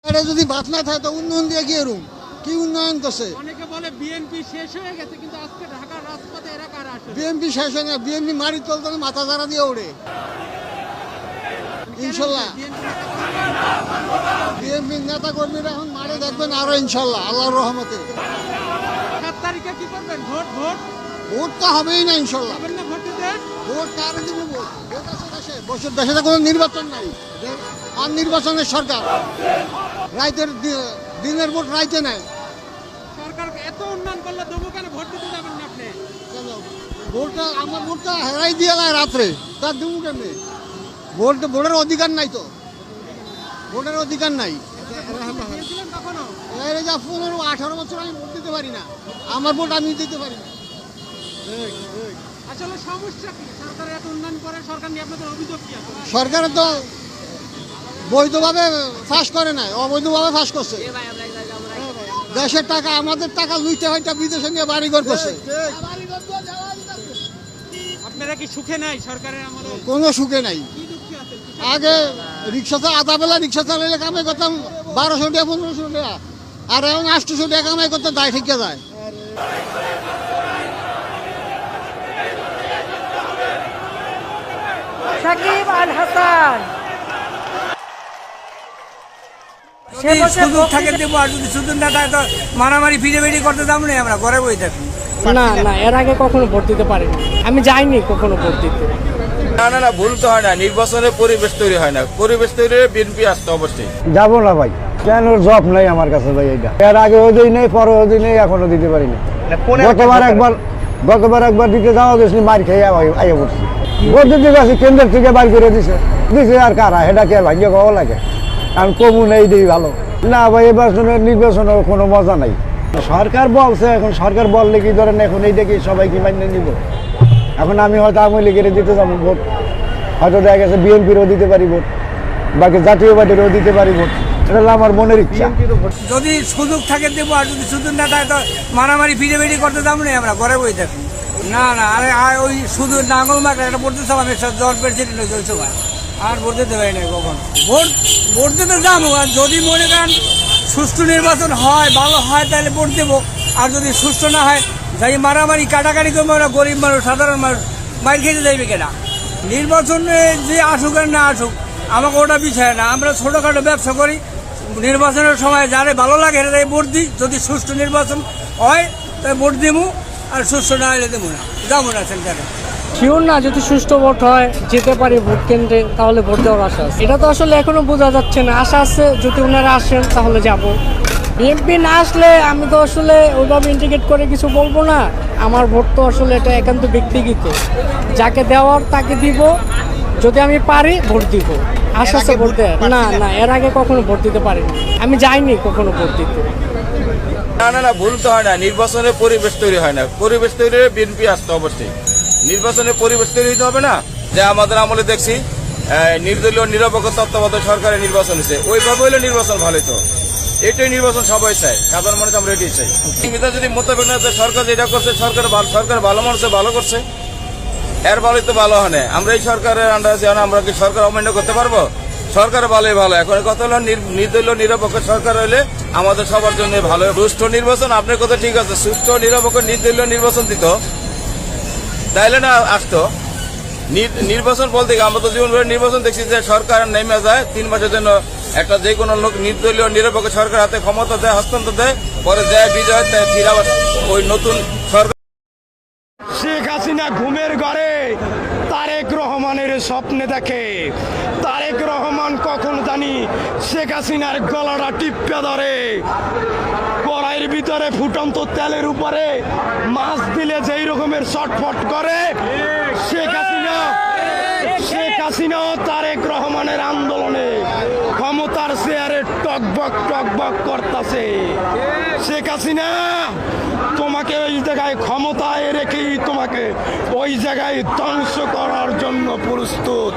এটা যদি বাদ না থাকে তো উন্নয়ন দিয়ে কি এরকম কি উন্নয়ন করছে? অনেকে বলে বিএনপি শেষ হয়ে গেছে, কিন্তু আজকে ঢাকার রাজপথে এরা কারা আসে? বিএনপি শেষ হয় না, বিএনপি মারি চলতে মাথা ধারা দিয়ে ওড়ে ইনশাল্লাহ। বিএনপির নেতা কর্মীরা এখন মারে দেখবেন আরো ইনশাল্লাহ আল্লাহর রহমতে। 7 তারিখে কি করবেন? ভোট ভোট ভোট তো হবেই না ইনশাল্লাহ। যাবেন না ভোট দিতে? ভোট কারে দিব? ভোট আছে দেশে, দেশে তো কোনো নির্বাচন নাই, আর নির্বাচনের সরকার। রাইতের দিনের ভোট রাইতে নাই। সরকার এত উন্নয়ন করলে তবু কেন ভোট দিতে যাবেন না আপনি? ভোটটা আমার ভোটটা হেরাই দিয়ে যায় রাত্রে, তার দিব কেমনি? ভোটের অধিকার নাই তো, ভোটের অধিকার নাই। দিয়েছিলেন কখনো? এই যা 15-18 বছর আমি ভোট দিতে পারি না, আমার ভোট আমি দিতে পারি না। আসলে সমস্যা কি? সরকার এত উন্নয়ন করে, সরকার নিয়ে আপনাদের অভিযোগ কি আছে? সরকার তো বৈধভাবে ফাঁস করে নাই, অবৈধভাবে ফাঁস করছে। দেশের টাকা, আমাদের টাকা লুইতে হয়টা বিদেশে নিয়ে বাড়িঘর করছে। আপনারা কি সুখে নাই সরকারের আমলে? কোনো সুখে নাই। কি দুঃখে আছেন? আগে রিক্সাতে আধা বেলা রিক্সা চালাইলে কামাই করতাম 1200 টাকা 1500 টাকা, আর এখন 800 টাকা কামাই করতে দায় ঠিকে যায়। সাকিব আল হাসান সুযোগ থাকে দেবো, আর যদি সুযোগ না থাকে তো মারামারি ফিরে করতে যাবো না, আমরা ঘরে বই থাকি। না না, এর আগে কখনো ভোট দিতে পারিনি, আমি যাইনি কখনো ভোট দিতে। না ভুল তো হয় না, নির্বাচনের পরিবেশ তৈরি হয় না, পরিবেশ তৈরি হয়ে বিএনপি আসতে অবশ্যই। যাবো না ভাই, কেন জব নাই আমার কাছে ভাই। এটা এর আগে ওই দিন নেই, পরে ওই দিন নেই, এখনো দিতে পারিনি। গতবার একবার দিতে যাওয়া গেছি, মার খেয়ে আইয়া পড়ছি। ভোট দিতে গেছি, কেন্দ্রের থেকে বাইর করে দিছে আর কারা, এটা কে ভাগ্য পাওয়া লাগে। আমি কমু নেই দিই ভালো না ভাই, এবার নির্বাচনের কোনো মজা নাই। সরকার বলছে, এখন সরকার বললে কি ধরেন, এখন এইটা কি সবাই কি মান্য নিব? এখন আমি হয়তো আওয়ামী লীগের দিতে যাবো ভোট, হয়তো দেখা গেছে বিএনপিরও দিতে পারি ভোট, বাকি জাতীয় পার্টিরও দিতে পারি ভোট। এটা হলো আমার মনের ইচ্ছা। যদি সুযোগ থাকে দেবো, আর যদি সুযোগ না থাকে তো মারামারি ফিরে করতে যাবো না, আমরা ঘরে বই থাকি। না আরে ওই শুধু নাঙ্গল মাঠ একটা পড়তেছিলাম, আমি জল প্রেসিডেন্ট হয়েছে ওই সময়, আর ভোট দিতে পারি না কখনো। ভোট দিতে যাবো, আর যদি মনে করেন সুষ্ঠু নির্বাচন হয়, ভালো হয়, তাহলে ভোট দেবো। আর যদি সুষ্ঠু না হয়, যাই মারামারি কাটাকাটি করবো, আমরা গরিব মানুষ, সাধারণ মানুষ মাইর খেতে যাইবে কেনা। নির্বাচনে যে আসুক আর না আসুক, আমাকে ওটা বিষয় না। আমরা ছোটোখাটো ব্যবসা করি, নির্বাচনের সময় যারে ভালো লাগে তাই ভোট দিই। যদি সুষ্ঠু নির্বাচন হয় তাই ভোট দেবো, আর সুষ্ঠু না হলে দেবো না, যাবো না সেন্টারে। শিওর না, যদি সুষ্ঠু ভোট হয়, যেতে পারি ভোট কেন্দ্রে, তাহলে ভোট দেওয়ার আশা আছে। এটা তো আসলে এখনো বোঝা যাচ্ছে না, আশা আছে যদি ওনারা আসেন তাহলে যাব। বিএনপি না আসলে আমি তো আসলে ওইভাবে ইন্ডিকেট করে কিছু বলবো না। আমার ভোট তো আসলে এটা একান্ত ব্যক্তিগত, যাকে দেওয়ার তাকে দিব, যদি আমি পারি ভোট দিব। আশা আছে ভোট দেওয়ার। না, এর আগে কখনো ভোট দিতে পারিনি, আমি যাইনি কখনো ভোট দিতে। না ভুল তো হয় না, নির্বাচনের পরিবেশ তৈরি হয় না, পরিবেশ তৈরি হয়ে বিএনপি আসতে অবশ্যই। নির্বাচনের পরিবেশ তৈরি হতে হবে না, যে আমাদের আমলে দেখছি নির্দলীয় নিরপেক্ষ তত্ত্বাবধায়ক সরকারের নির্বাচন হয়েছে, ওইভাবে হইলে নির্বাচন ভালো তো। এটাই নির্বাচন সবাই চায়, সাধারণ মানুষ আমরা এটাই চাই। যদি মোতাবেক না সরকার যেটা করছে, সরকার ভালো মানুষে ভালো করছে, এর ভালোই তো ভালো হয় না। আমরা এই সরকারের আন্ডারে আছি, আমরা কি সরকার অমান্য করতে পারবো? সরকার ভালোই ভালো। এখন কথা হলো নির্দলীয় নিরপেক্ষ সরকার হইলে আমাদের সবার জন্য ভালো। সুষ্ঠু নির্বাচন, আপনার কথা ঠিক আছে, সুষ্ঠু নিরপেক্ষ নির্দলীয় নির্বাচন দিত, তাইলে না আসতো। নির্বাচন বলতে আমরা তো জীবনভরে নির্বাচন দেখছি যে সরকার নেমে যায় 3 মাসের জন্য, একটা যে কোনো লোক নির্দলীয় নিরপেক্ষ সরকার হাতে ক্ষমতা দেয়, হস্তান্তর দেয়, পরে যায় বিজয় ফিরে আবার ওই নতুন সরকার। শেখ হাসিনা ঘুমের ঘরে তারেক রহমানের স্বপ্নে দেখে। তারেক রহমান কখন জানি শেখ হাসিনার গলাটা টিপে ধরে, কড়াইয়ের ভিতরে ফুটন্ত তেলের উপরে মাছ দিলে যেই রকমের ছটফট করে, শেখ হাসিনা তারেক রহমানের আন্দোলনে ক্ষমতার চেয়ারে টকবক করতেছে। শেখ হাসিনা তোমাকে ওই জায়গায় ক্ষমতায় রেখেই তোমাকে ওই জায়গায় ধ্বংস করার জন্য প্রস্তুত।